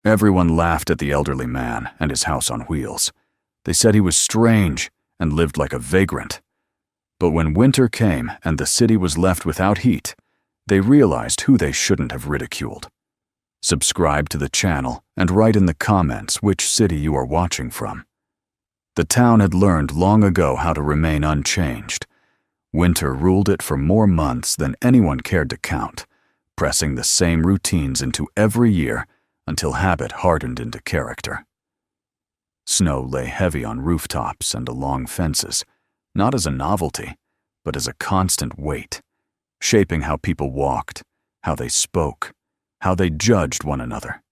Everyone laughed at the elderly man and his house on wheels. They said he was strange and lived like a vagrant. But when winter came and the city was left without heat, they realized who they shouldn't have ridiculed. Subscribe to the channel and write in the comments which city you are watching from. The town had learned long ago how to remain unchanged. Winter ruled it for more months than anyone cared to count, pressing the same routines into every year until habit hardened into character. Snow lay heavy on rooftops and along fences, not as a novelty, but as a constant weight, shaping how people walked, how they spoke, how they judged one another.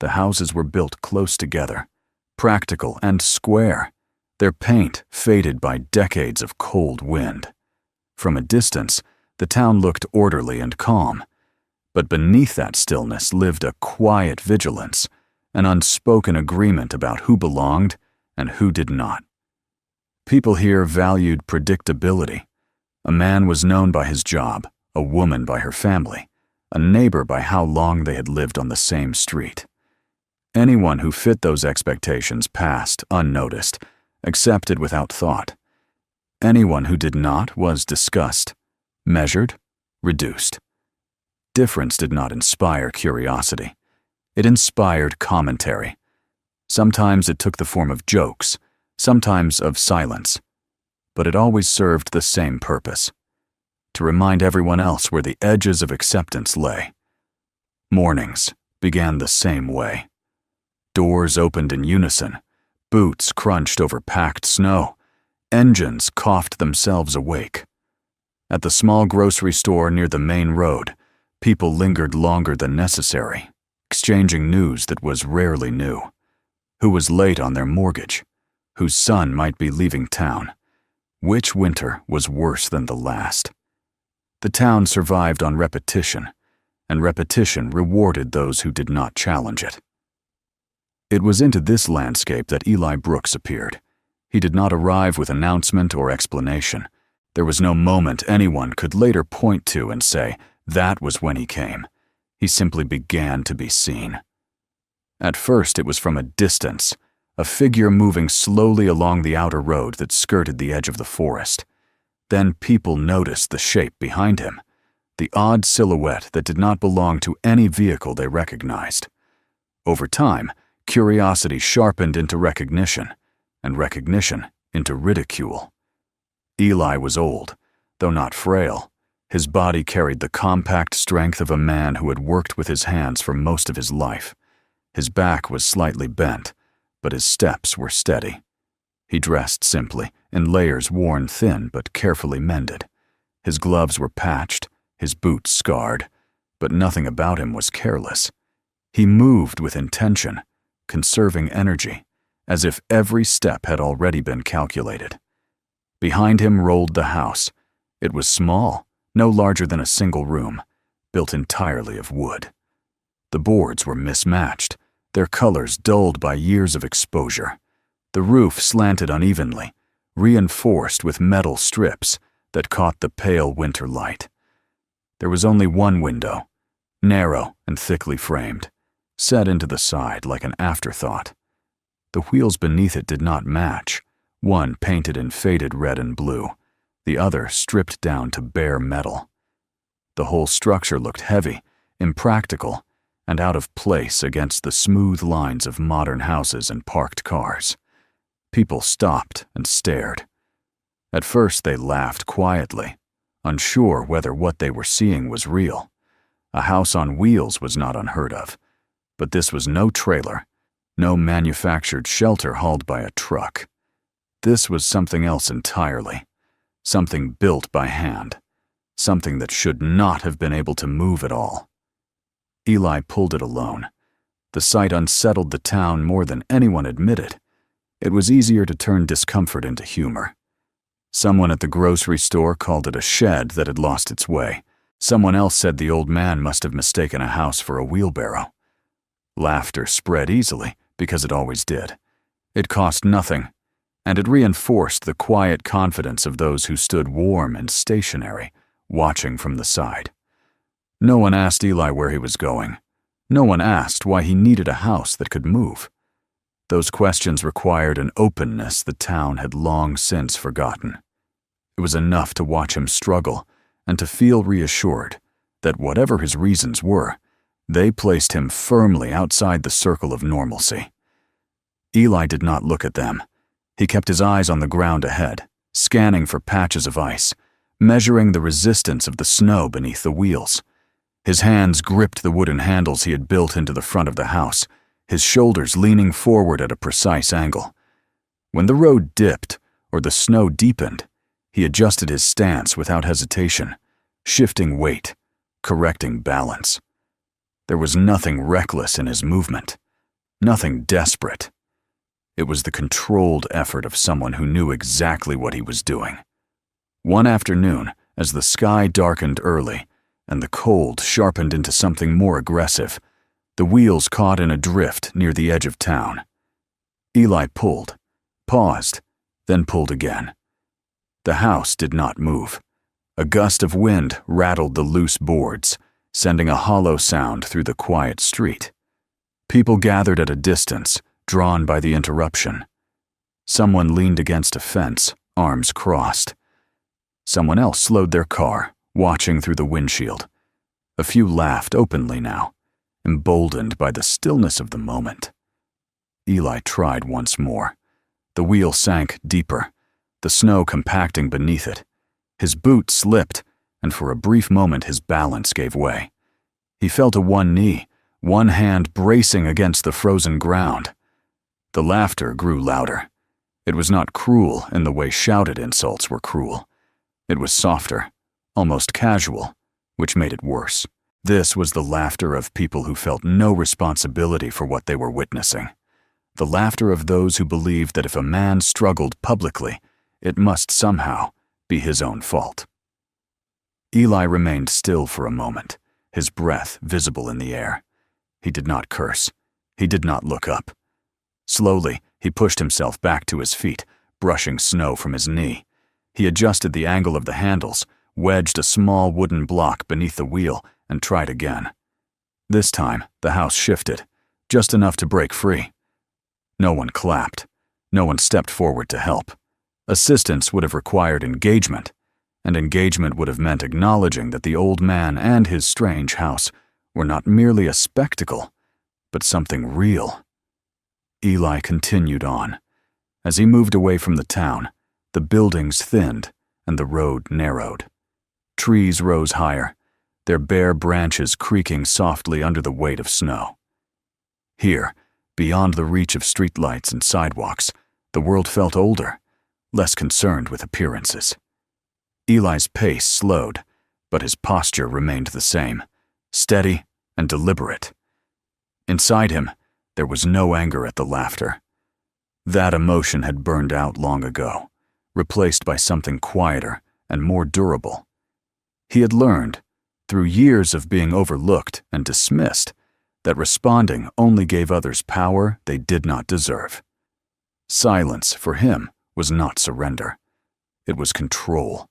The houses were built close together, practical and square, their paint faded by decades of cold wind. From a distance, the town looked orderly and calm, but beneath that stillness lived a quiet vigilance, an unspoken agreement about who belonged and who did not. People here valued predictability. A man was known by his job, a woman by her family, a neighbor by how long they had lived on the same street. Anyone who fit those expectations passed unnoticed, accepted without thought. Anyone who did not was discussed, measured, reduced. Difference did not inspire curiosity. It inspired commentary. Sometimes it took the form of jokes, sometimes of silence, but it always served the same purpose: to remind everyone else where the edges of acceptance lay. Mornings began the same way. Doors opened in unison, boots crunched over packed snow, engines coughed themselves awake. At the small grocery store near the main road, people lingered longer than necessary, exchanging news that was rarely new. Who was late on their mortgage? Whose son might be leaving town? Which winter was worse than the last? The town survived on repetition, and repetition rewarded those who did not challenge it. It was into this landscape that Eli Brooks appeared. He did not arrive with announcement or explanation. There was no moment anyone could later point to and say, that was when he came. He simply began to be seen. At first it was from a distance, a figure moving slowly along the outer road that skirted the edge of the forest. Then people noticed the shape behind him, the odd silhouette that did not belong to any vehicle they recognized. Over time, curiosity sharpened into recognition, and recognition into ridicule. Eli was old, though not frail. His body carried the compact strength of a man who had worked with his hands for most of his life. His back was slightly bent, but his steps were steady. He dressed simply, in layers worn thin but carefully mended. His gloves were patched, his boots scarred, but nothing about him was careless. He moved with intention, conserving energy, as if every step had already been calculated. Behind him rolled the house. It was small, no larger than a single room, built entirely of wood. The boards were mismatched, their colors dulled by years of exposure. The roof slanted unevenly, reinforced with metal strips that caught the pale winter light. There was only one window, narrow and thickly framed, set into the side like an afterthought. The wheels beneath it did not match, one painted in faded red and blue, the other stripped down to bare metal. The whole structure looked heavy, impractical, and out of place against the smooth lines of modern houses and parked cars. People stopped and stared. At first they laughed quietly, unsure whether what they were seeing was real. A house on wheels was not unheard of, but this was no trailer, no manufactured shelter hauled by a truck. This was something else entirely. Something built by hand, something that should not have been able to move at all. Eli pulled it alone. The sight unsettled the town more than anyone admitted. It was easier to turn discomfort into humor. Someone at the grocery store called it a shed that had lost its way. Someone else said the old man must have mistaken a house for a wheelbarrow. Laughter spread easily, because it always did. It cost nothing, and it reinforced the quiet confidence of those who stood warm and stationary, watching from the side. No one asked Eli where he was going. No one asked why he needed a house that could move. Those questions required an openness the town had long since forgotten. It was enough to watch him struggle and to feel reassured that whatever his reasons were, they placed him firmly outside the circle of normalcy. Eli did not look at them. He kept his eyes on the ground ahead, scanning for patches of ice, measuring the resistance of the snow beneath the wheels. His hands gripped the wooden handles he had built into the front of the house, his shoulders leaning forward at a precise angle. When the road dipped or the snow deepened, he adjusted his stance without hesitation, shifting weight, correcting balance. There was nothing reckless in his movement, nothing desperate. It was the controlled effort of someone who knew exactly what he was doing. One afternoon, as the sky darkened early and the cold sharpened into something more aggressive, the wheels caught in a drift near the edge of town. Eli pulled, paused, then pulled again. The house did not move. A gust of wind rattled the loose boards, sending a hollow sound through the quiet street. People gathered at a distance, drawn by the interruption. Someone leaned against a fence, arms crossed. Someone else slowed their car, watching through the windshield. A few laughed openly now, emboldened by the stillness of the moment. Eli tried once more. The wheel sank deeper, the snow compacting beneath it. His boot slipped, and for a brief moment his balance gave way. He fell to one knee, one hand bracing against the frozen ground. The laughter grew louder. It was not cruel in the way shouted insults were cruel. It was softer, almost casual, which made it worse. This was the laughter of people who felt no responsibility for what they were witnessing. The laughter of those who believed that if a man struggled publicly, it must somehow be his own fault. Eli remained still for a moment, his breath visible in the air. He did not curse. He did not look up. Slowly, he pushed himself back to his feet, brushing snow from his knee. He adjusted the angle of the handles, wedged a small wooden block beneath the wheel, and tried again. This time, the house shifted, just enough to break free. No one clapped. No one stepped forward to help. Assistance would have required engagement, and engagement would have meant acknowledging that the old man and his strange house were not merely a spectacle, but something real. Eli continued on. As he moved away from the town, the buildings thinned and the road narrowed. Trees rose higher, their bare branches creaking softly under the weight of snow. Here, beyond the reach of streetlights and sidewalks, the world felt older, less concerned with appearances. Eli's pace slowed, but his posture remained the same, steady and deliberate. Inside him, there was no anger at the laughter. That emotion had burned out long ago, replaced by something quieter and more durable. He had learned, through years of being overlooked and dismissed, that responding only gave others power they did not deserve. Silence, for him, was not surrender. It was control.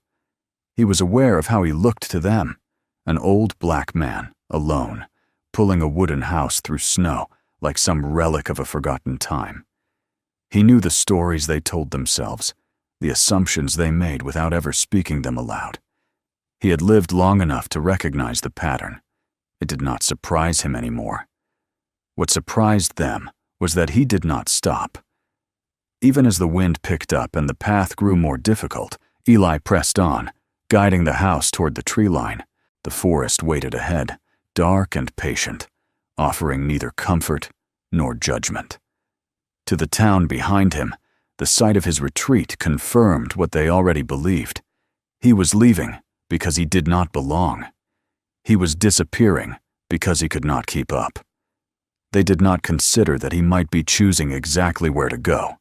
He was aware of how he looked to them, an old black man, alone, pulling a wooden house through snow like some relic of a forgotten time. He knew the stories they told themselves, the assumptions they made without ever speaking them aloud. He had lived long enough to recognize the pattern. It did not surprise him anymore. What surprised them was that he did not stop. Even as the wind picked up and the path grew more difficult, Eli pressed on, guiding the house toward the tree line. The forest waited ahead, dark and patient, offering neither comfort nor judgment. To the town behind him, the sight of his retreat confirmed what they already believed. He was leaving because he did not belong. He was disappearing because he could not keep up. They did not consider that he might be choosing exactly where to go.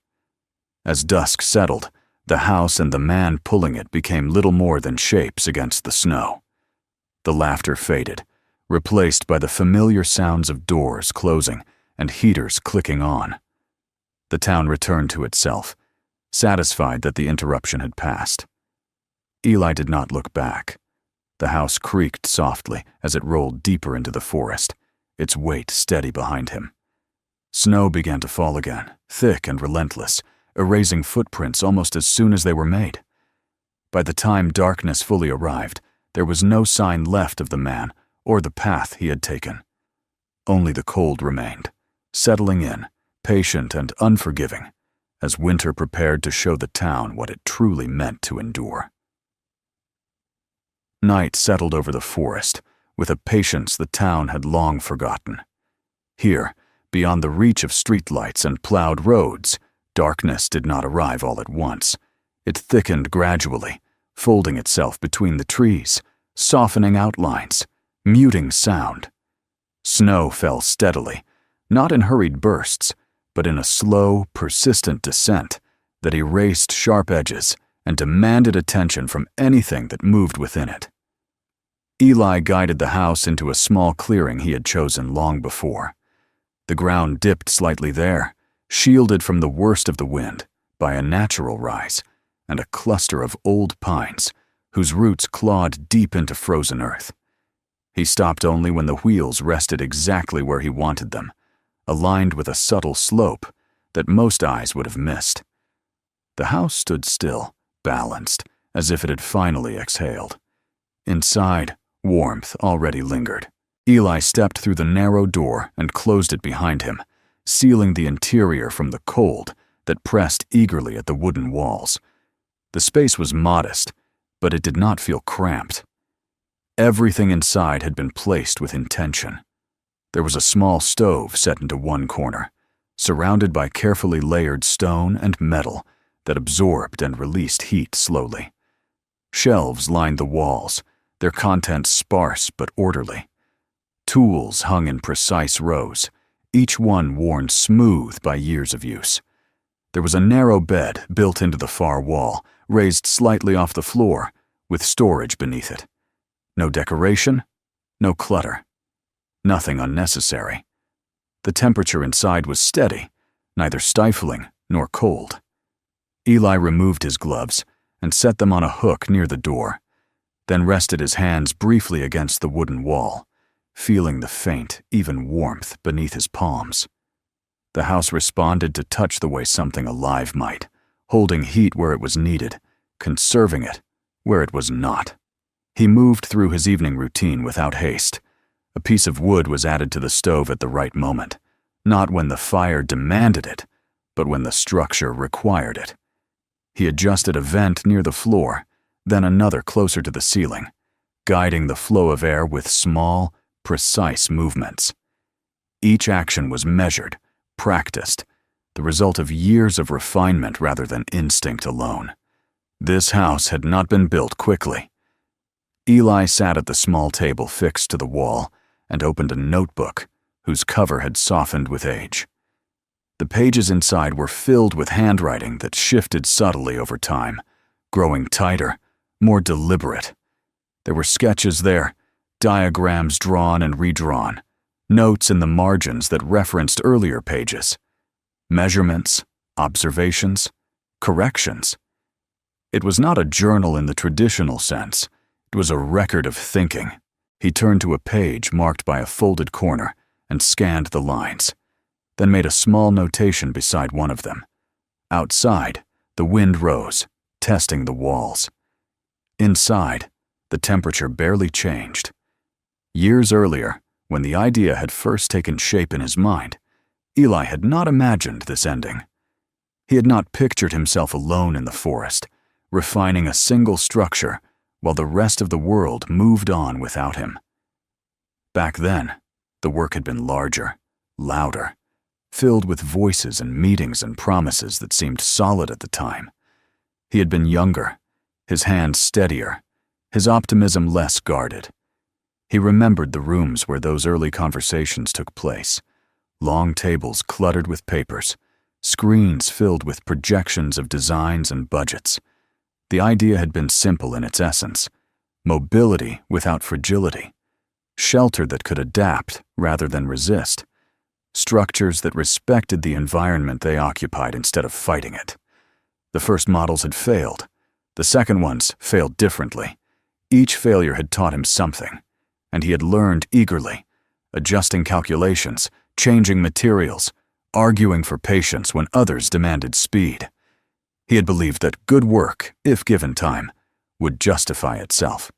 As dusk settled, the house and the man pulling it became little more than shapes against the snow. The laughter faded, replaced by the familiar sounds of doors closing and heaters clicking on. The town returned to itself, satisfied that the interruption had passed. Eli did not look back. The house creaked softly as it rolled deeper into the forest, its weight steady behind him. Snow began to fall again, thick and relentless, erasing footprints almost as soon as they were made. By the time darkness fully arrived, there was no sign left of the man or the path he had taken. Only the cold remained, settling in, patient and unforgiving, as winter prepared to show the town what it truly meant to endure. Night settled over the forest, with a patience the town had long forgotten. Here, beyond the reach of streetlights and plowed roads, darkness did not arrive all at once. It thickened gradually, folding itself between the trees, softening outlines, muting sound. Snow fell steadily, not in hurried bursts, but in a slow, persistent descent that erased sharp edges and demanded attention from anything that moved within it. Eli guided the house into a small clearing he had chosen long before. The ground dipped slightly there, shielded from the worst of the wind by a natural rise and a cluster of old pines whose roots clawed deep into frozen earth. He stopped only when the wheels rested exactly where he wanted them, aligned with a subtle slope that most eyes would have missed. The house stood still, balanced, as if it had finally exhaled. Inside, warmth already lingered. Eli stepped through the narrow door and closed it behind him, sealing the interior from the cold that pressed eagerly at the wooden walls. The space was modest, but it did not feel cramped. Everything inside had been placed with intention. There was a small stove set into one corner, surrounded by carefully layered stone and metal that absorbed and released heat slowly. Shelves lined the walls, their contents sparse but orderly. Tools hung in precise rows, each one worn smooth by years of use. There was a narrow bed built into the far wall, raised slightly off the floor, with storage beneath it. No decoration, no clutter. Nothing unnecessary. The temperature inside was steady, neither stifling nor cold. Eli removed his gloves and set them on a hook near the door, then rested his hands briefly against the wooden wall, feeling the faint, even warmth beneath his palms. The house responded to touch the way something alive might, holding heat where it was needed, conserving it where it was not. He moved through his evening routine without haste. A piece of wood was added to the stove at the right moment, not when the fire demanded it, but when the structure required it. He adjusted a vent near the floor, then another closer to the ceiling, guiding the flow of air with small, precise movements. Each action was measured, practiced, the result of years of refinement rather than instinct alone. This house had not been built quickly. Eli sat at the small table fixed to the wall and opened a notebook whose cover had softened with age. The pages inside were filled with handwriting that shifted subtly over time, growing tighter, more deliberate. There were sketches there, diagrams drawn and redrawn, notes in the margins that referenced earlier pages, measurements, observations, corrections. It was not a journal in the traditional sense. It was a record of thinking. He turned to a page marked by a folded corner and scanned the lines, then made a small notation beside one of them. Outside, the wind rose, testing the walls. Inside, the temperature barely changed. Years earlier, when the idea had first taken shape in his mind, Eli had not imagined this ending. He had not pictured himself alone in the forest, refining a single structure while the rest of the world moved on without him. Back then, the work had been larger, louder, filled with voices and meetings and promises that seemed solid at the time. He had been younger, his hands steadier, his optimism less guarded. He remembered the rooms where those early conversations took place, long tables cluttered with papers, screens filled with projections of designs and budgets. The idea had been simple in its essence: mobility without fragility, shelter that could adapt rather than resist, structures that respected the environment they occupied instead of fighting it. The first models had failed. The second ones failed differently. Each failure had taught him something, and he had learned eagerly, adjusting calculations, changing materials, arguing for patience when others demanded speed. He had believed that good work, if given time, would justify itself.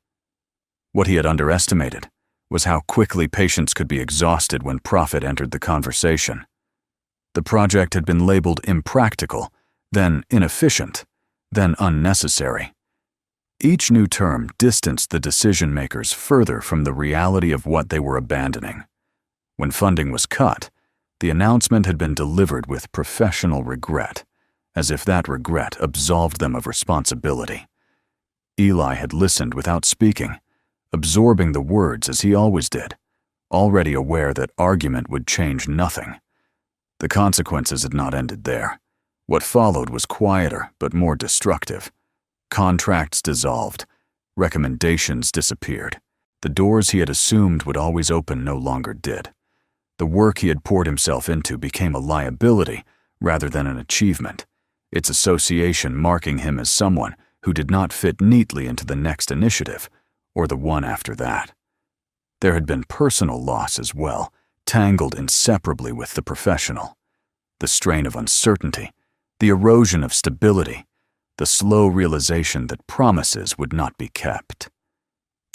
What he had underestimated was how quickly patience could be exhausted when profit entered the conversation. The project had been labeled impractical, then inefficient, then unnecessary. Each new term distanced the decision-makers further from the reality of what they were abandoning. When funding was cut, the announcement had been delivered with professional regret, as if that regret absolved them of responsibility. Eli had listened without speaking, absorbing the words as he always did, already aware that argument would change nothing. The consequences had not ended there. What followed was quieter but more destructive. Contracts dissolved. Recommendations disappeared. The doors he had assumed would always open no longer did. The work he had poured himself into became a liability rather than an achievement, its association marking him as someone who did not fit neatly into the next initiative or the one after that. There had been personal loss as well, tangled inseparably with the professional. The strain of uncertainty, the erosion of stability, the slow realization that promises would not be kept.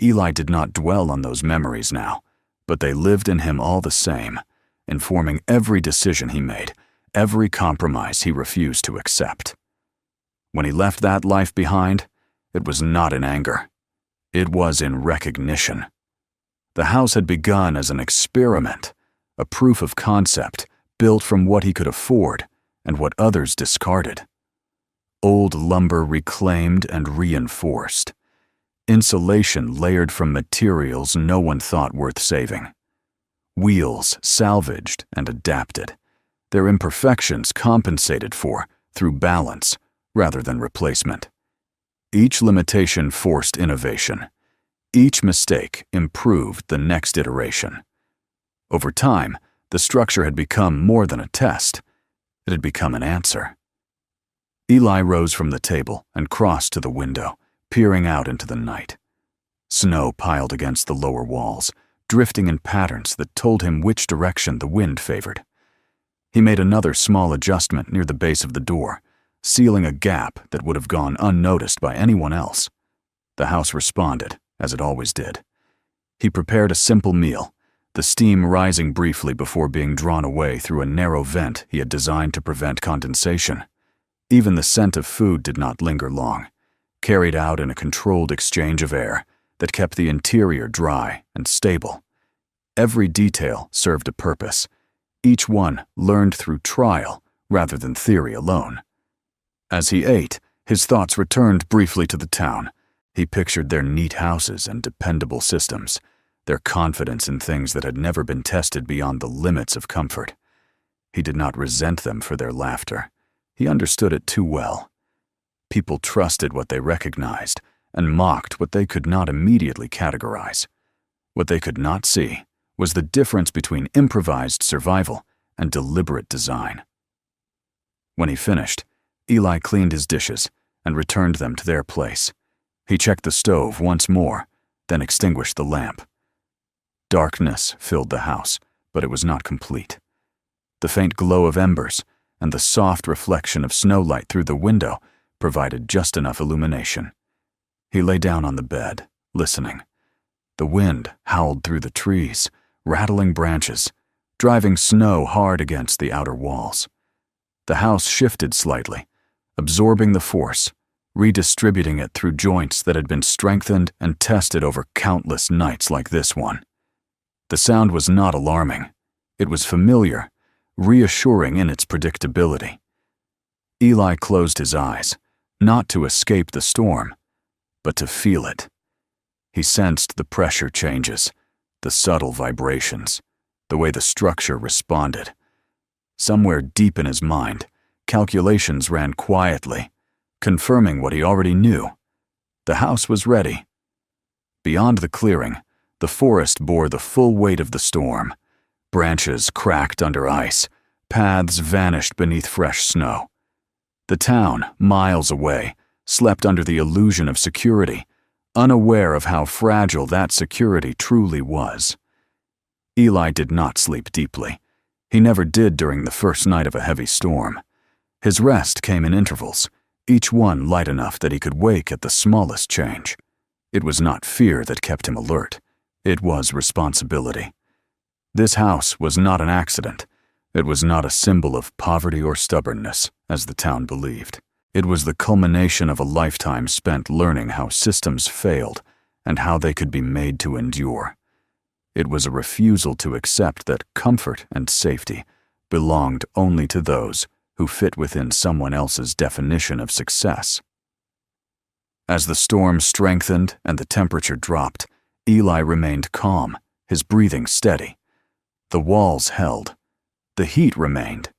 Eli did not dwell on those memories now, but they lived in him all the same, informing every decision he made, every compromise he refused to accept. When he left that life behind, it was not in anger. It was in recognition. The house had begun as an experiment, a proof of concept built from what he could afford and what others discarded. Old lumber reclaimed and reinforced. Insulation layered from materials no one thought worth saving. Wheels salvaged and adapted, their imperfections compensated for through balance rather than replacement. Each limitation forced innovation. Each mistake improved the next iteration. Over time, the structure had become more than a test. It had become an answer. Eli rose from the table and crossed to the window, peering out into the night. Snow piled against the lower walls, drifting in patterns that told him which direction the wind favored. He made another small adjustment near the base of the door, sealing a gap that would have gone unnoticed by anyone else. The house responded, as it always did. He prepared a simple meal, the steam rising briefly before being drawn away through a narrow vent he had designed to prevent condensation. Even the scent of food did not linger long, carried out in a controlled exchange of air that kept the interior dry and stable. Every detail served a purpose, each one learned through trial rather than theory alone. As he ate, his thoughts returned briefly to the town. He pictured their neat houses and dependable systems, their confidence in things that had never been tested beyond the limits of comfort. He did not resent them for their laughter. He understood it too well. People trusted what they recognized and mocked what they could not immediately categorize. What they could not see was the difference between improvised survival and deliberate design. When he finished, Eli cleaned his dishes and returned them to their place. He checked the stove once more, then extinguished the lamp. Darkness filled the house, but it was not complete. The faint glow of embers and the soft reflection of snowlight through the window provided just enough illumination. He lay down on the bed, listening. The wind howled through the trees, rattling branches, driving snow hard against the outer walls. The house shifted slightly, absorbing the force, redistributing it through joints that had been strengthened and tested over countless nights like this one. The sound was not alarming. It was familiar, reassuring in its predictability. Eli closed his eyes, not to escape the storm, but to feel it. He sensed the pressure changes, the subtle vibrations, the way the structure responded. Somewhere deep in his mind, calculations ran quietly, confirming what he already knew. The house was ready. Beyond the clearing, the forest bore the full weight of the storm. Branches cracked under ice, paths vanished beneath fresh snow. The town, miles away, slept under the illusion of security, unaware of how fragile that security truly was. Eli did not sleep deeply. He never did during the first night of a heavy storm. His rest came in intervals, each one light enough that he could wake at the smallest change. It was not fear that kept him alert. It was responsibility. This house was not an accident. It was not a symbol of poverty or stubbornness, as the town believed. It was the culmination of a lifetime spent learning how systems failed and how they could be made to endure. It was a refusal to accept that comfort and safety belonged only to those who fit within someone else's definition of success. As the storm strengthened and the temperature dropped, Eli remained calm, his breathing steady. The walls held. The heat remained.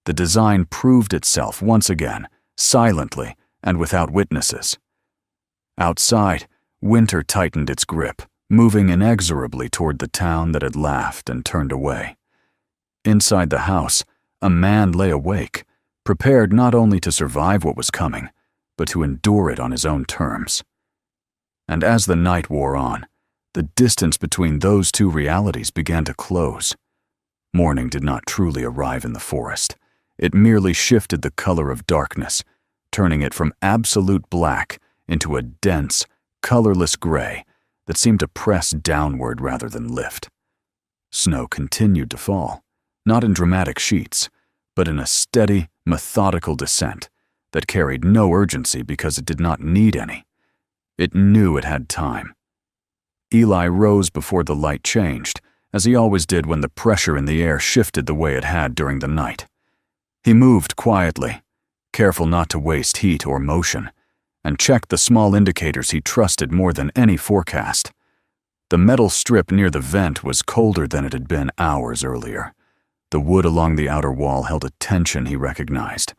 The design proved itself once again, silently and without witnesses. Outside, winter tightened its grip, moving inexorably toward the town that had laughed and turned away. Inside the house, a man lay awake, prepared not only to survive what was coming, but to endure it on his own terms. And as the night wore on, the distance between those two realities began to close. Morning did not truly arrive in the forest. It merely shifted the color of darkness, turning it from absolute black into a dense, colorless gray that seemed to press downward rather than lift. Snow continued to fall, not in dramatic sheets, but in a steady, methodical descent that carried no urgency because it did not need any. It knew it had time. Eli rose before the light changed, as he always did when the pressure in the air shifted the way it had during the night. He moved quietly, careful not to waste heat or motion, and checked the small indicators he trusted more than any forecast. The metal strip near the vent was colder than it had been hours earlier. The wood along the outer wall held a tension he recognized.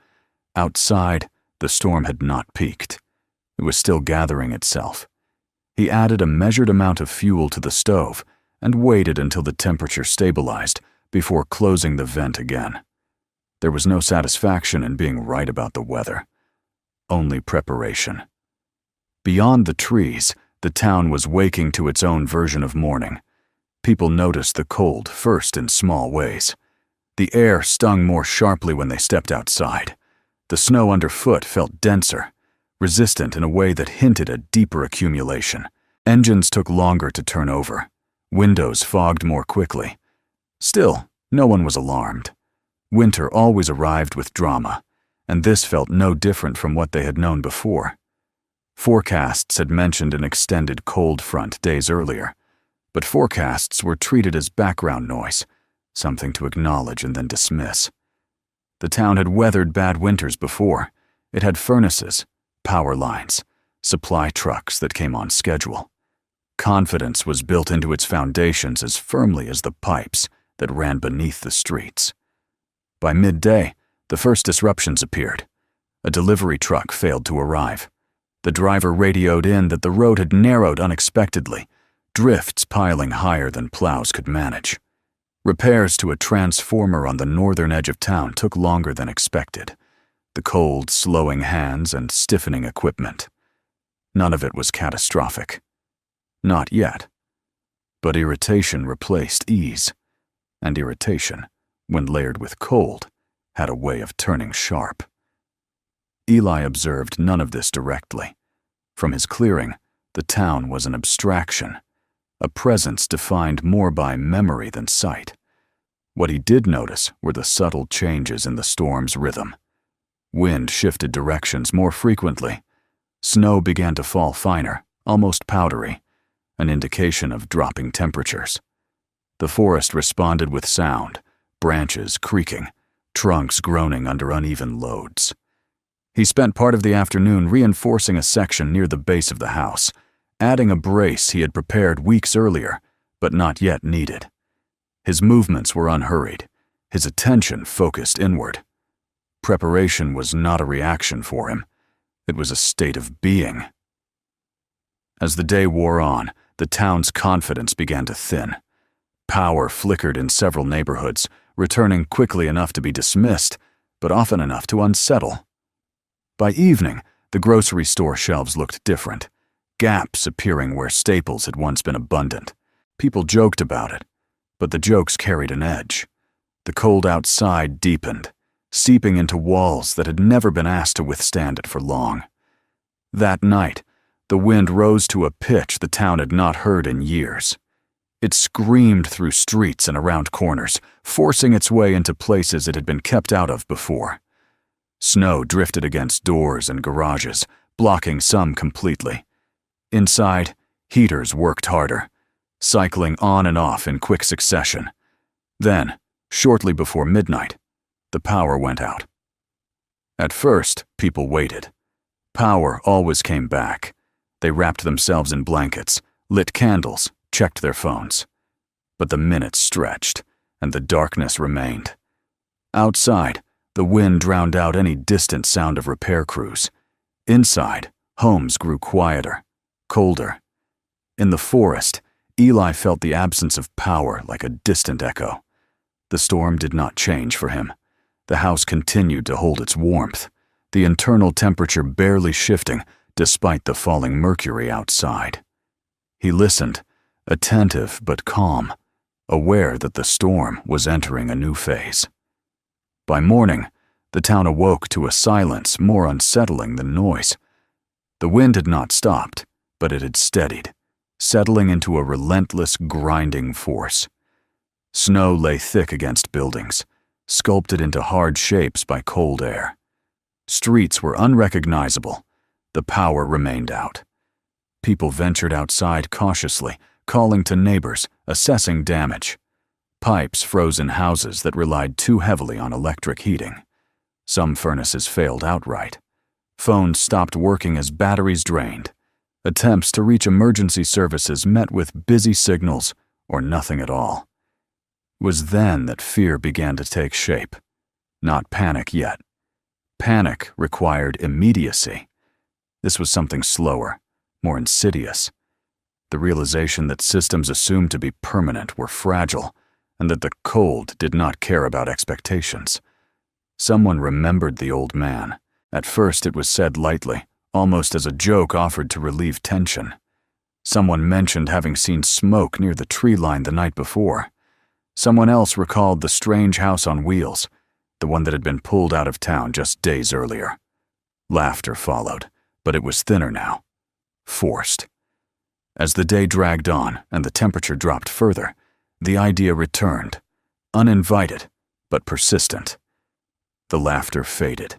Outside, the storm had not peaked. It was still gathering itself. He added a measured amount of fuel to the stove and waited until the temperature stabilized before closing the vent again. There was no satisfaction in being right about the weather, only preparation. Beyond the trees, the town was waking to its own version of morning. People noticed the cold first in small ways. The air stung more sharply when they stepped outside. The snow underfoot felt denser, resistant in a way that hinted at deeper accumulation. Engines took longer to turn over. Windows fogged more quickly. Still, no one was alarmed. Winter always arrived with drama, and this felt no different from what they had known before. Forecasts had mentioned an extended cold front days earlier, but forecasts were treated as background noise, something to acknowledge and then dismiss. The town had weathered bad winters before. It had furnaces, power lines, supply trucks that came on schedule. Confidence was built into its foundations as firmly as the pipes that ran beneath the streets. By midday, the first disruptions appeared. A delivery truck failed to arrive. The driver radioed in that the road had narrowed unexpectedly, drifts piling higher than plows could manage. Repairs to a transformer on the northern edge of town took longer than expected. The cold, slowing hands and stiffening equipment. None of it was catastrophic. Not yet. But irritation replaced ease, and irritation, when layered with cold, had a way of turning sharp. Eli observed none of this directly. From his clearing, the town was an abstraction, a presence defined more by memory than sight. What he did notice were the subtle changes in the storm's rhythm. Wind shifted directions more frequently. Snow began to fall finer, almost powdery, an indication of dropping temperatures. The forest responded with sound, branches creaking, trunks groaning under uneven loads. He spent part of the afternoon reinforcing a section near the base of the house, adding a brace he had prepared weeks earlier, but not yet needed. His movements were unhurried, his attention focused inward. Preparation was not a reaction for him. It was a state of being. As the day wore on, the town's confidence began to thin. Power flickered in several neighborhoods, returning quickly enough to be dismissed, but often enough to unsettle. By evening, the grocery store shelves looked different, gaps appearing where staples had once been abundant. People joked about it. But the jokes carried an edge. The cold outside deepened, seeping into walls that had never been asked to withstand it for long. That night, the wind rose to a pitch the town had not heard in years. It screamed through streets and around corners, forcing its way into places it had been kept out of before. Snow drifted against doors and garages, blocking some completely. Inside, heaters worked harder, cycling on and off in quick succession. Then, shortly before midnight, the power went out. At first, people waited. Power always came back. They wrapped themselves in blankets, lit candles, checked their phones. But the minutes stretched, and the darkness remained. Outside, the wind drowned out any distant sound of repair crews. Inside, homes grew quieter, colder. In the forest, Eli felt the absence of power like a distant echo. The storm did not change for him. The house continued to hold its warmth, the internal temperature barely shifting despite the falling mercury outside. He listened, attentive but calm, aware that the storm was entering a new phase. By morning, the town awoke to a silence more unsettling than noise. The wind had not stopped, but it had steadied, settling into a relentless, grinding force. Snow lay thick against buildings, sculpted into hard shapes by cold air. Streets were unrecognizable. The power remained out. People ventured outside cautiously, calling to neighbors, assessing damage. Pipes froze in houses that relied too heavily on electric heating. Some furnaces failed outright. Phones stopped working as batteries drained. Attempts to reach emergency services met with busy signals or nothing at all. It was then that fear began to take shape. Not panic yet. Panic required immediacy. This was something slower, more insidious. The realization that systems assumed to be permanent were fragile, and that the cold did not care about expectations. Someone remembered the old man. At first it was said lightly, almost as a joke offered to relieve tension. Someone mentioned having seen smoke near the tree line the night before. Someone else recalled the strange house on wheels, the one that had been pulled out of town just days earlier. Laughter followed, but it was thinner now. Forced. As the day dragged on and the temperature dropped further, the idea returned, uninvited, but persistent. The laughter faded.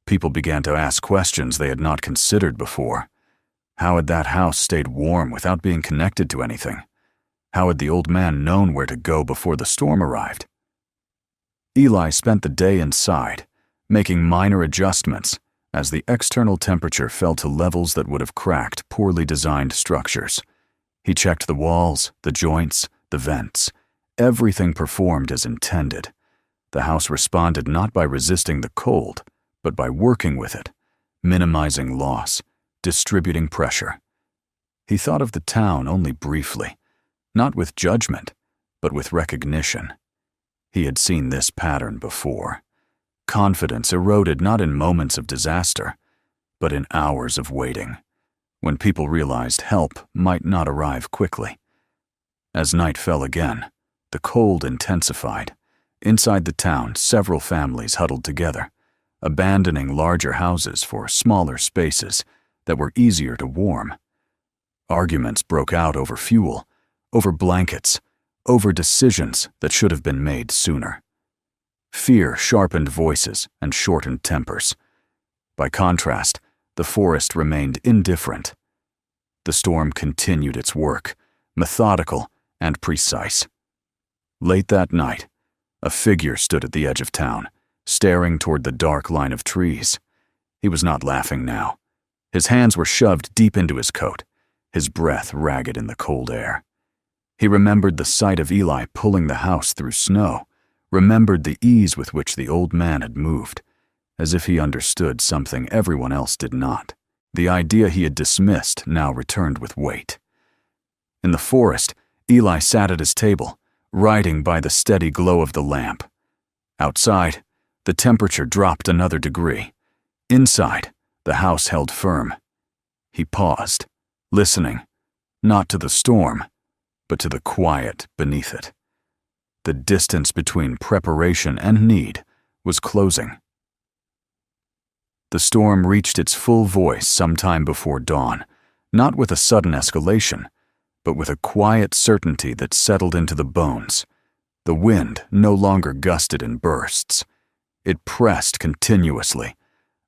People began to ask questions they had not considered before. How had that house stayed warm without being connected to anything? How had the old man known where to go before the storm arrived? Eli spent the day inside, making minor adjustments as the external temperature fell to levels that would have cracked poorly designed structures. He checked the walls, the joints, the vents. Everything performed as intended. The house responded not by resisting the cold, but by working with it, minimizing loss, distributing pressure. He thought of the town only briefly, not with judgment, but with recognition. He had seen this pattern before. Confidence eroded not in moments of disaster, but in hours of waiting, when people realized help might not arrive quickly. As night fell again, the cold intensified. Inside the town, several families huddled together, abandoning larger houses for smaller spaces that were easier to warm. Arguments broke out over fuel, over blankets, over decisions that should have been made sooner. Fear sharpened voices and shortened tempers. By contrast, the forest remained indifferent. The storm continued its work, methodical and precise. Late that night, a figure stood at the edge of town, staring toward the dark line of trees. He was not laughing now. His hands were shoved deep into his coat, his breath ragged in the cold air. He remembered the sight of Eli pulling the house through snow, remembered the ease with which the old man had moved, as if he understood something everyone else did not. The idea he had dismissed now returned with weight. In the forest, Eli sat at his table, writing by the steady glow of the lamp. Outside, the temperature dropped another degree. Inside, the house held firm. He paused, listening, not to the storm, but to the quiet beneath it. The distance between preparation and need was closing. The storm reached its full voice sometime before dawn, not with a sudden escalation, but with a quiet certainty that settled into the bones. The wind no longer gusted in bursts. It pressed continuously,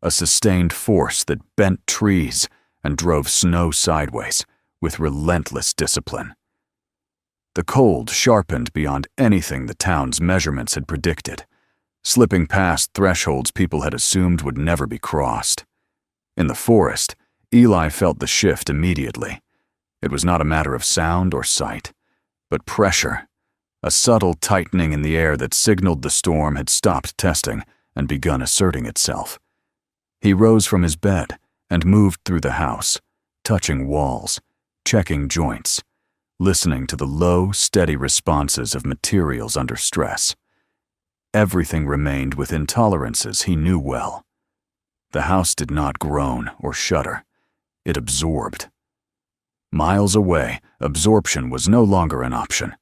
a sustained force that bent trees and drove snow sideways with relentless discipline. The cold sharpened beyond anything the town's measurements had predicted, slipping past thresholds people had assumed would never be crossed. In the forest, Eli felt the shift immediately. It was not a matter of sound or sight, but pressure, a subtle tightening in the air that signaled the storm had stopped testing and begun asserting itself. He rose from his bed and moved through the house, touching walls, checking joints, listening to the low, steady responses of materials under stress. Everything remained within tolerances he knew well. The house did not groan or shudder. It absorbed. Miles away, absorption was no longer an option.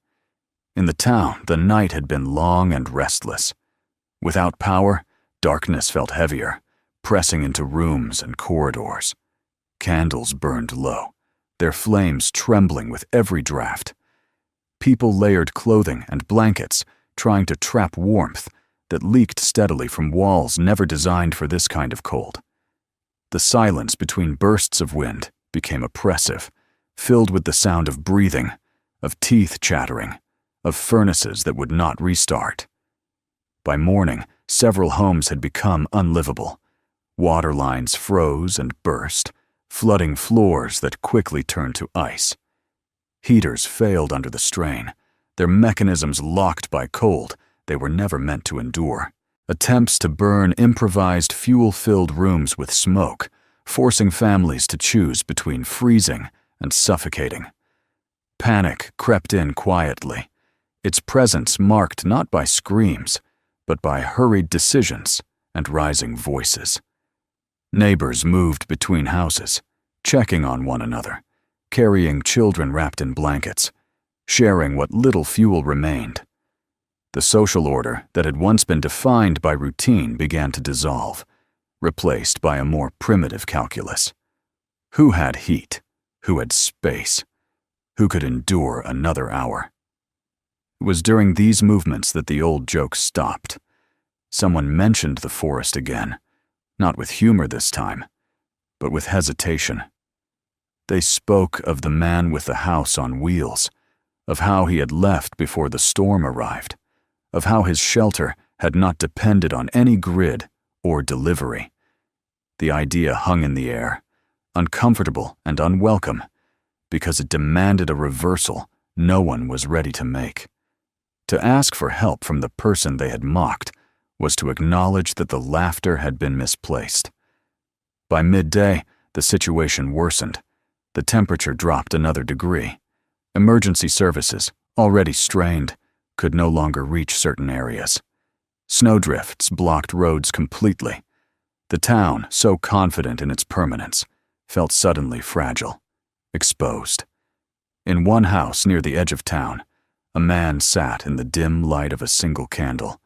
In the town, the night had been long and restless. Without power, darkness felt heavier, pressing into rooms and corridors. Candles burned low, their flames trembling with every draft. People layered clothing and blankets, trying to trap warmth that leaked steadily from walls never designed for this kind of cold. The silence between bursts of wind became oppressive, filled with the sound of breathing, of teeth chattering, of furnaces that would not restart. By morning, several homes had become unlivable. Water lines froze and burst, flooding floors that quickly turned to ice. Heaters failed under the strain, their mechanisms locked by cold they were never meant to endure. Attempts to burn improvised fuel-filled rooms with smoke, forcing families to choose between freezing and suffocating. Panic crept in quietly, its presence marked not by screams, but by hurried decisions and rising voices. Neighbors moved between houses, checking on one another, carrying children wrapped in blankets, sharing what little fuel remained. The social order that had once been defined by routine began to dissolve, replaced by a more primitive calculus. Who had heat? Who had space? Who could endure another hour? It was during these movements that the old joke stopped. Someone mentioned the forest again, not with humor this time, but with hesitation. They spoke of the man with the house on wheels, of how he had left before the storm arrived, of how his shelter had not depended on any grid or delivery. The idea hung in the air, uncomfortable and unwelcome, because it demanded a reversal no one was ready to make. To ask for help from the person they had mocked was to acknowledge that the laughter had been misplaced. By midday, the situation worsened. The temperature dropped another degree. Emergency services, already strained, could no longer reach certain areas. Snowdrifts blocked roads completely. The town, so confident in its permanence, felt suddenly fragile, exposed. In one house near the edge of town, a man sat in the dim light of a single candle,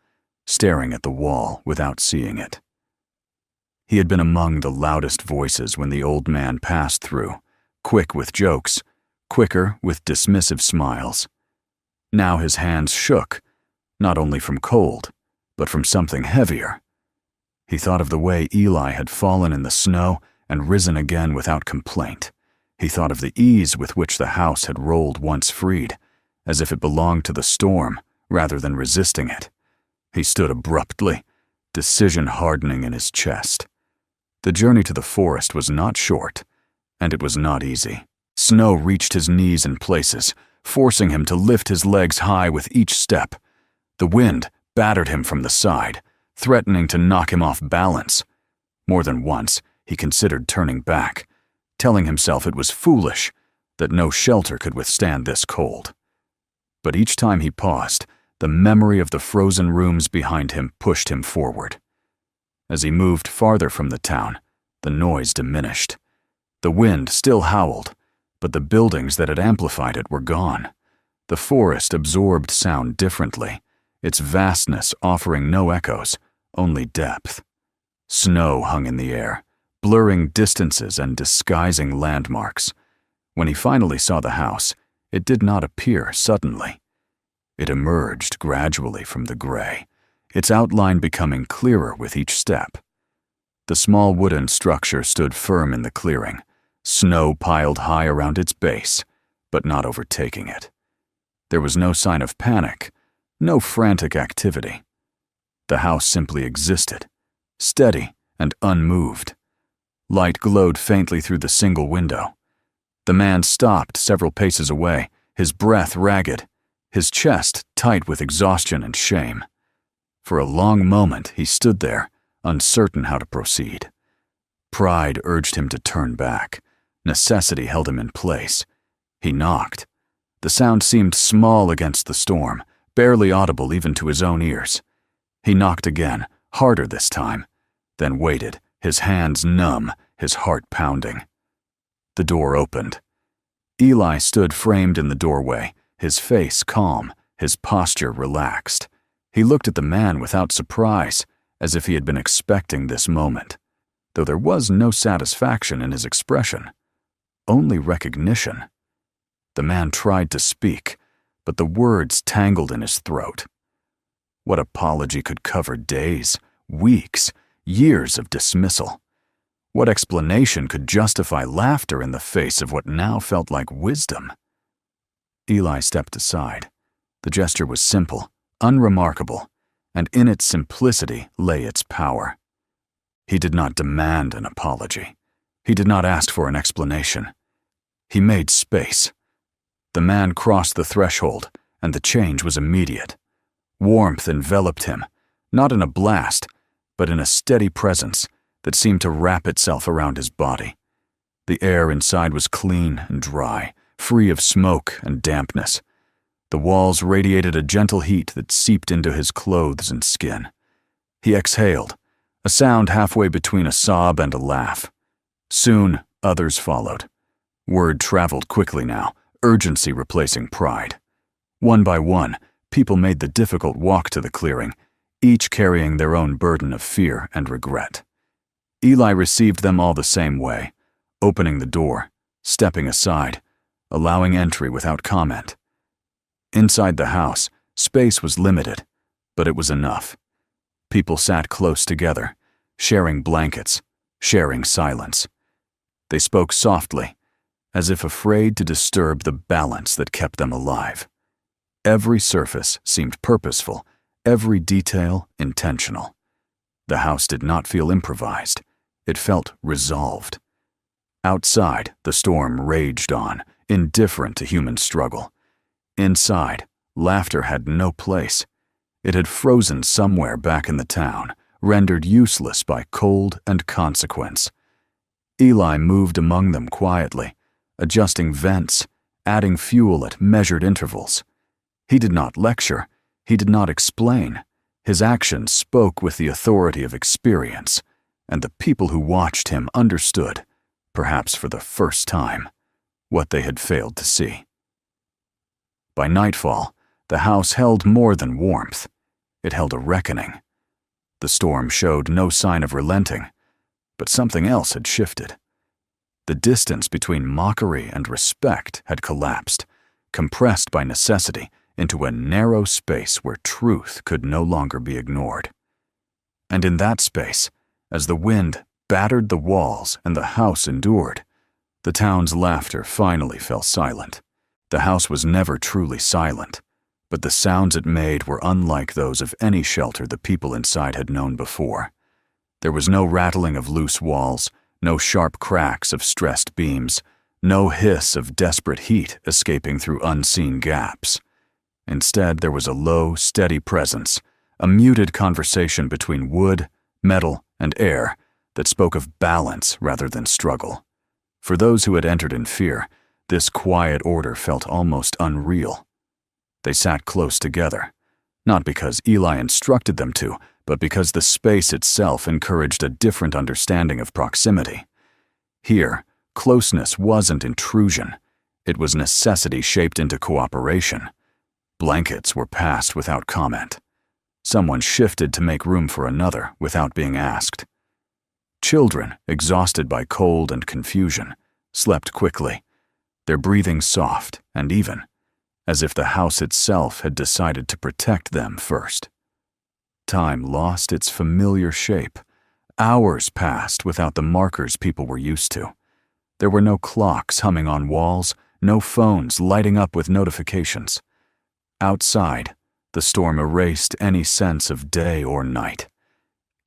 staring at the wall without seeing it. He had been among the loudest voices when the old man passed through, quick with jokes, quicker with dismissive smiles. Now his hands shook, not only from cold, but from something heavier. He thought of the way Eli had fallen in the snow and risen again without complaint. He thought of the ease with which the house had rolled once freed, as if it belonged to the storm rather than resisting it. He stood abruptly, decision hardening in his chest. The journey to the forest was not short, and it was not easy. Snow reached his knees in places, forcing him to lift his legs high with each step. The wind battered him from the side, threatening to knock him off balance. More than once, he considered turning back, telling himself it was foolish, that no shelter could withstand this cold. But each time he paused, the memory of the frozen rooms behind him pushed him forward. As he moved farther from the town, the noise diminished. The wind still howled, but the buildings that had amplified it were gone. The forest absorbed sound differently, its vastness offering no echoes, only depth. Snow hung in the air, blurring distances and disguising landmarks. When he finally saw the house, it did not appear suddenly. It emerged gradually from the gray, its outline becoming clearer with each step. The small wooden structure stood firm in the clearing, snow piled high around its base, but not overtaking it. There was no sign of panic, no frantic activity. The house simply existed, steady and unmoved. Light glowed faintly through the single window. The man stopped several paces away, his breath ragged, his chest tight with exhaustion and shame. For a long moment he stood there, uncertain how to proceed. Pride urged him to turn back. Necessity held him in place. He knocked. The sound seemed small against the storm, barely audible even to his own ears. He knocked again, harder this time, then waited, his hands numb, his heart pounding. The door opened. Eli stood framed in the doorway, his face calm, his posture relaxed. He looked at the man without surprise, as if he had been expecting this moment, though there was no satisfaction in his expression, only recognition. The man tried to speak, but the words tangled in his throat. What apology could cover days, weeks, years of dismissal? What explanation could justify laughter in the face of what now felt like wisdom? Eli stepped aside. The gesture was simple, unremarkable, and in its simplicity lay its power. He did not demand an apology. He did not ask for an explanation. He made space. The man crossed the threshold, and the change was immediate. Warmth enveloped him, not in a blast, but in a steady presence that seemed to wrap itself around his body. The air inside was clean and dry, free of smoke and dampness. The walls radiated a gentle heat that seeped into his clothes and skin. He exhaled, a sound halfway between a sob and a laugh. Soon, others followed. Word traveled quickly now, urgency replacing pride. One by one, people made the difficult walk to the clearing, each carrying their own burden of fear and regret. Eli received them all the same way, opening the door, stepping aside, allowing entry without comment. Inside the house, space was limited, but it was enough. People sat close together, sharing blankets, sharing silence. They spoke softly, as if afraid to disturb the balance that kept them alive. Every surface seemed purposeful, every detail intentional. The house did not feel improvised. It felt resolved. Outside, the storm raged on, indifferent to human struggle. Inside, laughter had no place. It had frozen somewhere back in the town, rendered useless by cold and consequence. Eli moved among them quietly, adjusting vents, adding fuel at measured intervals. He did not lecture, he did not explain. His actions spoke with the authority of experience, and the people who watched him understood, perhaps for the first time, what they had failed to see. By nightfall, the house held more than warmth. It held a reckoning. The storm showed no sign of relenting, but something else had shifted. The distance between mockery and respect had collapsed, compressed by necessity into a narrow space where truth could no longer be ignored. And in that space, as the wind battered the walls and the house endured, the town's laughter finally fell silent. The house was never truly silent, but the sounds it made were unlike those of any shelter the people inside had known before. There was no rattling of loose walls, no sharp cracks of stressed beams, no hiss of desperate heat escaping through unseen gaps. Instead, there was a low, steady presence, a muted conversation between wood, metal, and air that spoke of balance rather than struggle. For those who had entered in fear, this quiet order felt almost unreal. They sat close together, not because Eli instructed them to, but because the space itself encouraged a different understanding of proximity. Here, closeness wasn't intrusion. It was necessity shaped into cooperation, Blankets were passed without comment. Someone shifted to make room for another without being asked. Children, exhausted by cold and confusion, slept quickly, their breathing soft and even, as if the house itself had decided to protect them first. Time lost its familiar shape. Hours passed without the markers people were used to. There were no clocks humming on walls, no phones lighting up with notifications. Outside, the storm erased any sense of day or night.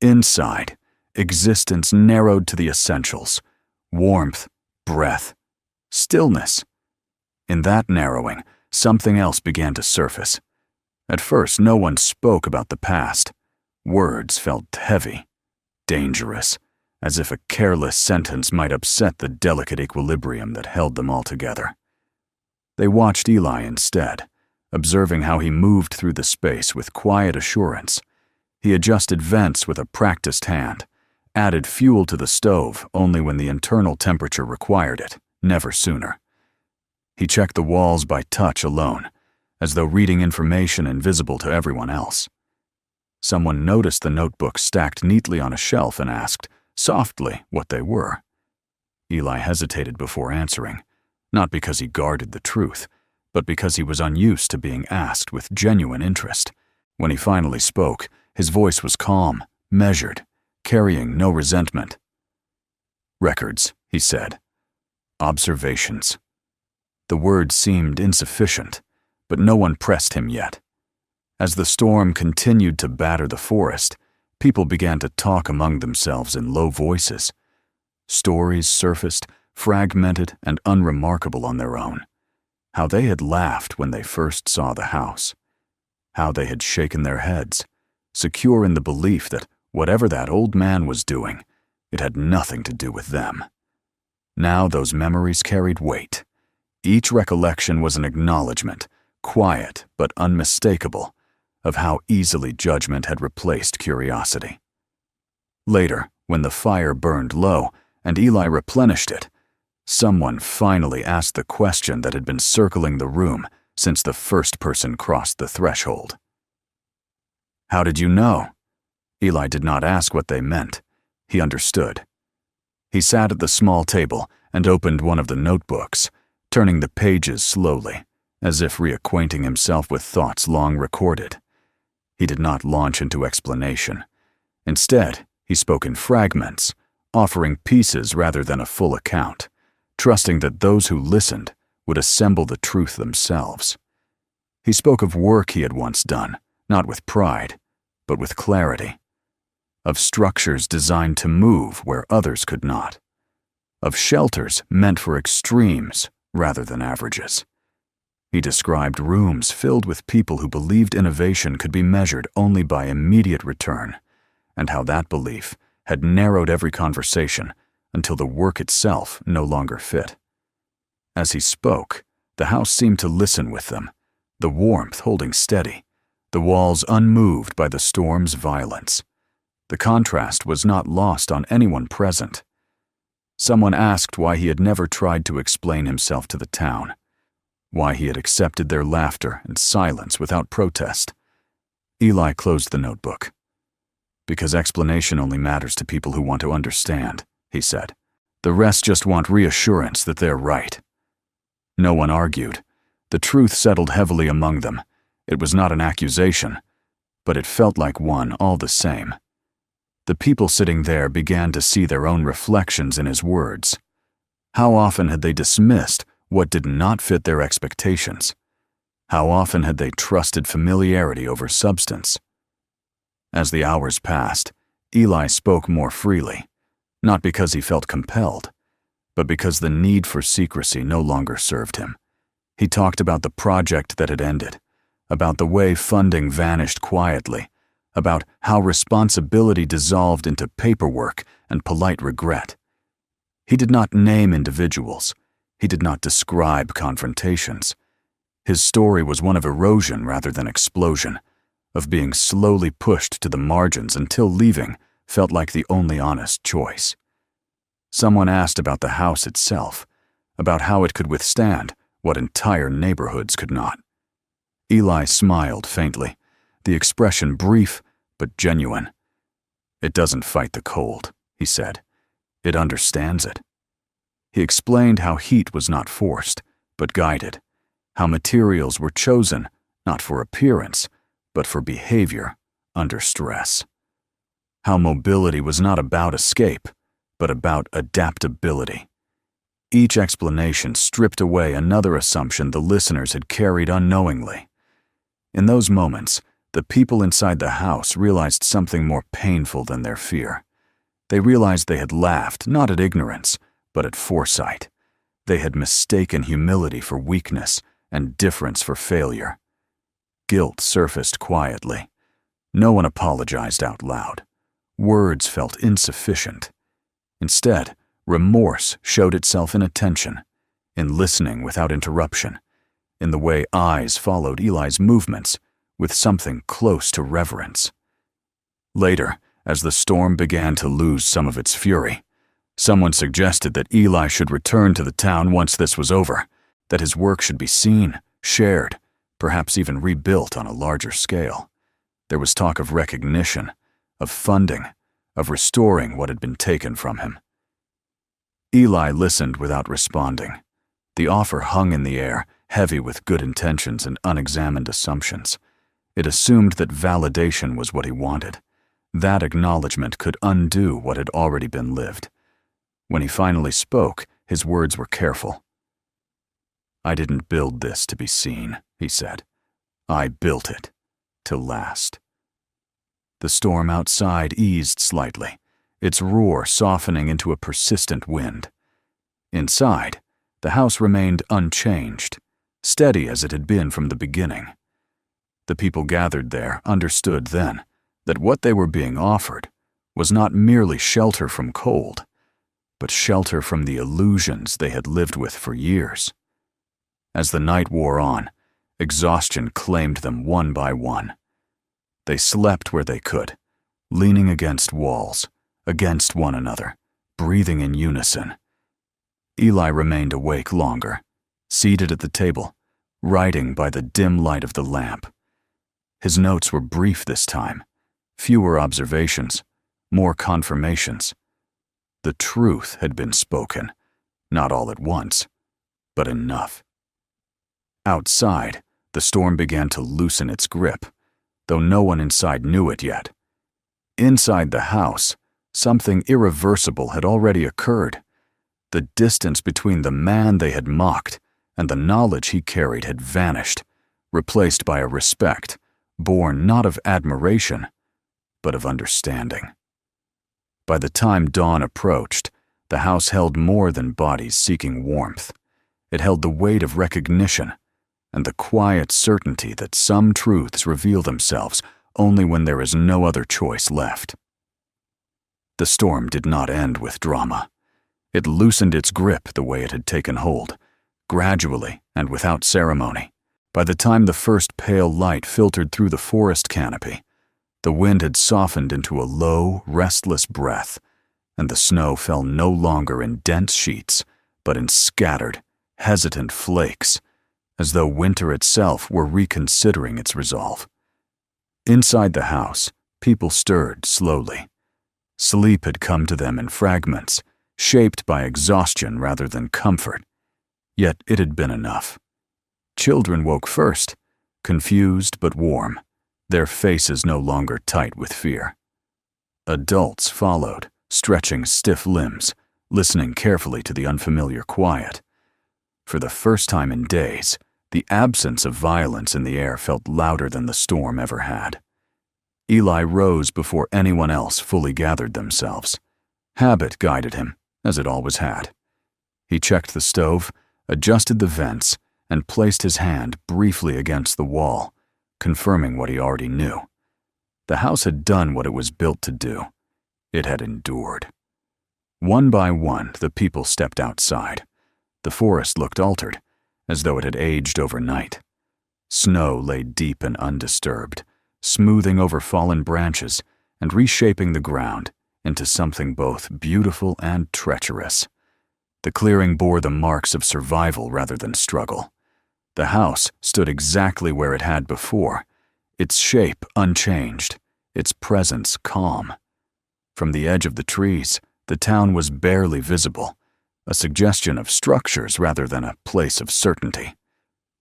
Inside, existence narrowed to the essentials: warmth, breath, stillness. In that narrowing, something else began to surface. At first, no one spoke about the past. Words felt heavy, dangerous, as if a careless sentence might upset the delicate equilibrium that held them all together. They watched Eli instead, observing how he moved through the space with quiet assurance. He adjusted vents with a practiced hand, added fuel to the stove only when the internal temperature required it, never sooner. He checked the walls by touch alone, as though reading information invisible to everyone else. Someone noticed the notebooks stacked neatly on a shelf and asked, softly, what they were. Eli hesitated before answering, not because he guarded the truth, but because he was unused to being asked with genuine interest. When he finally spoke, his voice was calm, measured, carrying no resentment. "Records," he said. "Observations." The words seemed insufficient, but no one pressed him yet. As the storm continued to batter the forest, people began to talk among themselves in low voices. Stories surfaced, fragmented and unremarkable on their own. How they had laughed when they first saw the house. How they had shaken their heads, secure in the belief that whatever that old man was doing, it had nothing to do with them. Now those memories carried weight. Each recollection was an acknowledgement, quiet but unmistakable, of how easily judgment had replaced curiosity. Later, when the fire burned low and Eli replenished it, someone finally asked the question that had been circling the room since the first person crossed the threshold. "How did you know?" Eli did not ask what they meant. He understood. He sat at the small table and opened one of the notebooks, turning the pages slowly, as if reacquainting himself with thoughts long recorded. He did not launch into explanation. Instead, he spoke in fragments, offering pieces rather than a full account, trusting that those who listened would assemble the truth themselves. He spoke of work he had once done, not with pride, but with clarity. Of structures designed to move where others could not. Of shelters meant for extremes rather than averages. He described rooms filled with people who believed innovation could be measured only by immediate return, and how that belief had narrowed every conversation until the work itself no longer fit. As he spoke, the house seemed to listen with them, the warmth holding steady, the walls unmoved by the storm's violence. The contrast was not lost on anyone present. Someone asked why he had never tried to explain himself to the town, why he had accepted their laughter and silence without protest. Eli closed the notebook. "Because explanation only matters to people who want to understand," he said. "The rest just want reassurance that they're right." No one argued. The truth settled heavily among them. It was not an accusation, but it felt like one all the same. The people sitting there began to see their own reflections in his words. How often had they dismissed what did not fit their expectations? How often had they trusted familiarity over substance? As the hours passed, Eli spoke more freely, not because he felt compelled, but because the need for secrecy no longer served him. He talked about the project that had ended, about the way funding vanished quietly, about how responsibility dissolved into paperwork and polite regret. He did not name individuals. He did not describe confrontations. His story was one of erosion rather than explosion, of being slowly pushed to the margins until leaving felt like the only honest choice. Someone asked about the house itself, about how it could withstand what entire neighborhoods could not. Eli smiled faintly, the expression brief but genuine. "It doesn't fight the cold," he said. "It understands it." He explained how heat was not forced, but guided, how materials were chosen not for appearance, but for behavior under stress. How mobility was not about escape, but about adaptability. Each explanation stripped away another assumption the listeners had carried unknowingly. In those moments, the people inside the house realized something more painful than their fear. They realized they had laughed not at ignorance, but at foresight. They had mistaken humility for weakness and difference for failure. Guilt surfaced quietly. No one apologized out loud. Words felt insufficient. Instead, remorse showed itself in attention, in listening without interruption, in the way eyes followed Eli's movements with something close to reverence. Later, as the storm began to lose some of its fury, someone suggested that Eli should return to the town once this was over, that his work should be seen, shared, perhaps even rebuilt on a larger scale. There was talk of recognition, of funding, of restoring what had been taken from him. Eli listened without responding. The offer hung in the air, heavy with good intentions and unexamined assumptions. It assumed that validation was what he wanted. That acknowledgement could undo what had already been lived. When he finally spoke, his words were careful. "I didn't build this to be seen," he said. "I built it to last." The storm outside eased slightly, its roar softening into a persistent wind. Inside, the house remained unchanged, steady as it had been from the beginning. The people gathered there understood then that what they were being offered was not merely shelter from cold, but shelter from the illusions they had lived with for years. As the night wore on, exhaustion claimed them one by one. They slept where they could, leaning against walls, against one another, breathing in unison. Eli remained awake longer, seated at the table, writing by the dim light of the lamp. His notes were brief this time, fewer observations, more confirmations. The truth had been spoken, not all at once, but enough. Outside, the storm began to loosen its grip, though no one inside knew it yet. Inside the house, something irreversible had already occurred. The distance between the man they had mocked and the knowledge he carried had vanished, replaced by a respect, born not of admiration, but of understanding. By the time dawn approached, the house held more than bodies seeking warmth. It held the weight of recognition and the quiet certainty that some truths reveal themselves only when there is no other choice left. The storm did not end with drama. It loosened its grip the way it had taken hold, gradually and without ceremony. By the time the first pale light filtered through the forest canopy, the wind had softened into a low, restless breath, and the snow fell no longer in dense sheets, but in scattered, hesitant flakes, as though winter itself were reconsidering its resolve. Inside the house, people stirred slowly. Sleep had come to them in fragments, shaped by exhaustion rather than comfort. Yet it had been enough. Children woke first, confused but warm, their faces no longer tight with fear. Adults followed, stretching stiff limbs, listening carefully to the unfamiliar quiet. For the first time in days, the absence of violence in the air felt louder than the storm ever had. Eli rose before anyone else fully gathered themselves. Habit guided him, as it always had. He checked the stove, adjusted the vents, and placed his hand briefly against the wall, confirming what he already knew. The house had done what it was built to do. It had endured. One by one, the people stepped outside. The forest looked altered, as though it had aged overnight. Snow lay deep and undisturbed, smoothing over fallen branches and reshaping the ground into something both beautiful and treacherous. The clearing bore the marks of survival rather than struggle. The house stood exactly where it had before, its shape unchanged, its presence calm. From the edge of the trees, the town was barely visible, a suggestion of structures rather than a place of certainty.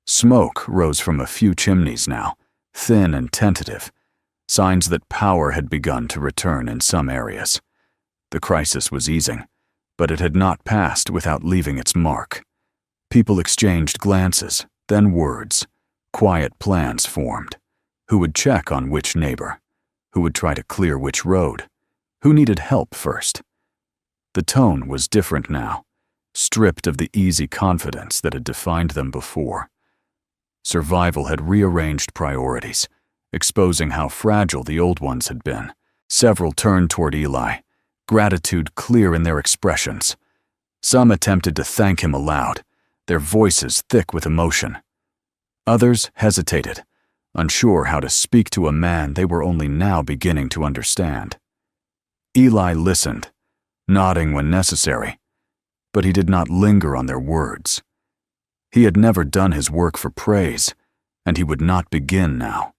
Smoke rose from a few chimneys now, thin and tentative, signs that power had begun to return in some areas. The crisis was easing, but it had not passed without leaving its mark. People exchanged glances, then words. Quiet plans formed. Who would check on which neighbor? Who would try to clear which road? Who needed help first? The tone was different now, stripped of the easy confidence that had defined them before. Survival had rearranged priorities, exposing how fragile the old ones had been. Several turned toward Eli, gratitude clear in their expressions. Some attempted to thank him aloud, their voices thick with emotion. Others hesitated, unsure how to speak to a man they were only now beginning to understand. Eli listened, nodding when necessary, but he did not linger on their words. He had never done his work for praise, and he would not begin now.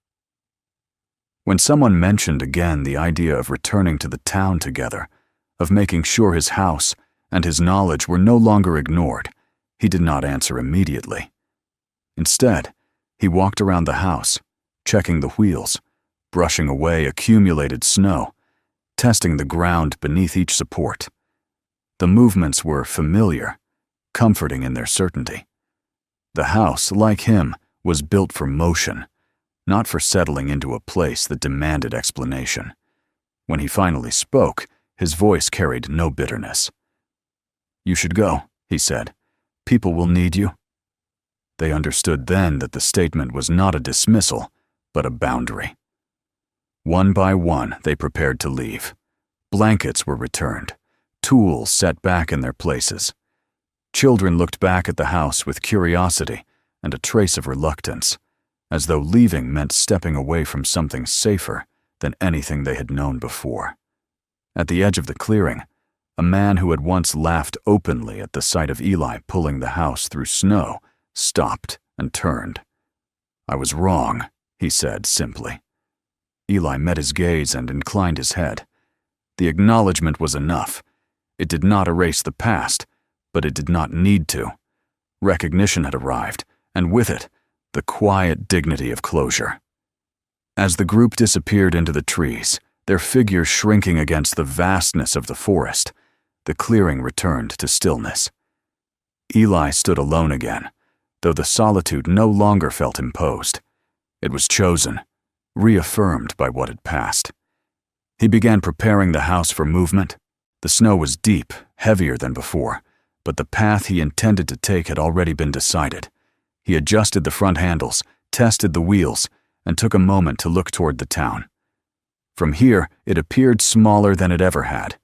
When someone mentioned again the idea of returning to the town together, of making sure his house and his knowledge were no longer ignored, he did not answer immediately. Instead, he walked around the house, checking the wheels, brushing away accumulated snow, testing the ground beneath each support. The movements were familiar, comforting in their certainty. The house, like him, was built for motion, not for settling into a place that demanded explanation. When he finally spoke, his voice carried no bitterness. "You should go," he said. "People will need you." They understood then that the statement was not a dismissal, but a boundary. One by one, they prepared to leave. Blankets were returned, tools set back in their places. Children looked back at the house with curiosity and a trace of reluctance, as though leaving meant stepping away from something safer than anything they had known before. At the edge of the clearing, a man who had once laughed openly at the sight of Eli pulling the house through snow stopped and turned. "I was wrong," he said simply. Eli met his gaze and inclined his head. The acknowledgement was enough. It did not erase the past, but it did not need to. Recognition had arrived, and with it, the quiet dignity of closure. As the group disappeared into the trees, their figures shrinking against the vastness of the forest, the clearing returned to stillness. Eli stood alone again, though the solitude no longer felt imposed. It was chosen, reaffirmed by what had passed. He began preparing the house for movement. The snow was deep, heavier than before, but the path he intended to take had already been decided. He adjusted the front handles, tested the wheels, and took a moment to look toward the town. From here, it appeared smaller than it ever had,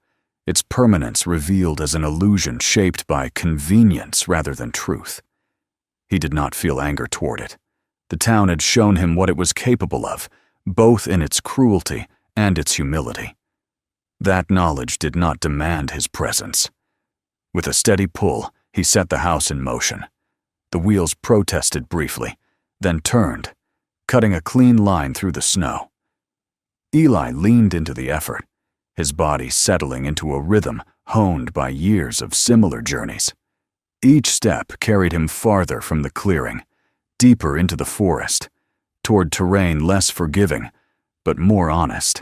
its permanence revealed as an illusion shaped by convenience rather than truth. He did not feel anger toward it. The town had shown him what it was capable of, both in its cruelty and its humility. That knowledge did not demand his presence. With a steady pull, he set the house in motion. The wheels protested briefly, then turned, cutting a clean line through the snow. Eli leaned into the effort, his body settling into a rhythm honed by years of similar journeys. Each step carried him farther from the clearing, deeper into the forest, toward terrain less forgiving, but more honest.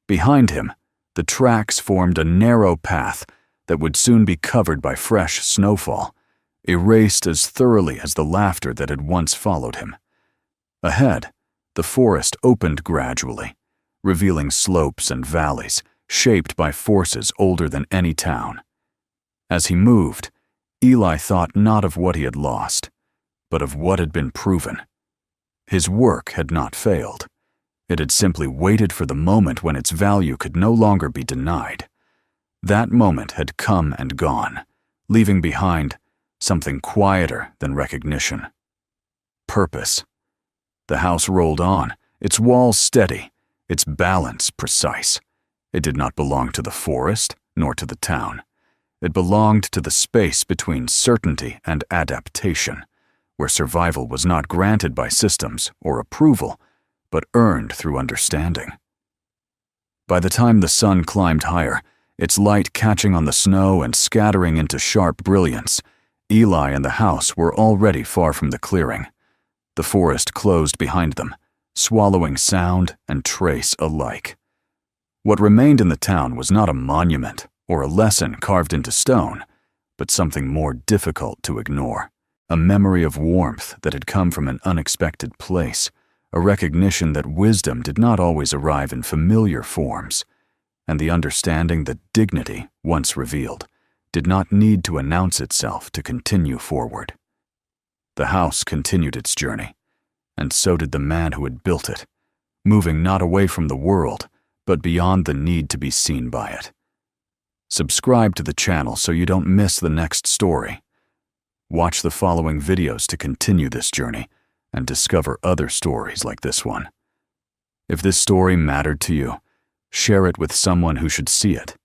Behind him, the tracks formed a narrow path that would soon be covered by fresh snowfall, erased as thoroughly as the laughter that had once followed him. Ahead, the forest opened gradually, revealing slopes and valleys shaped by forces older than any town. As he moved, Eli thought not of what he had lost, but of what had been proven. His work had not failed. It had simply waited for the moment when its value could no longer be denied. That moment had come and gone, leaving behind something quieter than recognition. Purpose. The house rolled on, its walls steady, its balance precise. It did not belong to the forest, nor to the town. It belonged to the space between certainty and adaptation, where survival was not granted by systems or approval, but earned through understanding. By the time the sun climbed higher, its light catching on the snow and scattering into sharp brilliance, Eli and the house were already far from the clearing. The forest closed behind them, swallowing sound and trace alike. What remained in the town was not a monument or a lesson carved into stone, but something more difficult to ignore. A memory of warmth that had come from an unexpected place, a recognition that wisdom did not always arrive in familiar forms, and the understanding that dignity, once revealed, did not need to announce itself to continue forward. The house continued its journey, and so did the man who had built it, moving not away from the world, but beyond the need to be seen by it. Subscribe to the channel so you don't miss the next story. Watch the following videos to continue this journey and discover other stories like this one. If this story mattered to you, share it with someone who should see it.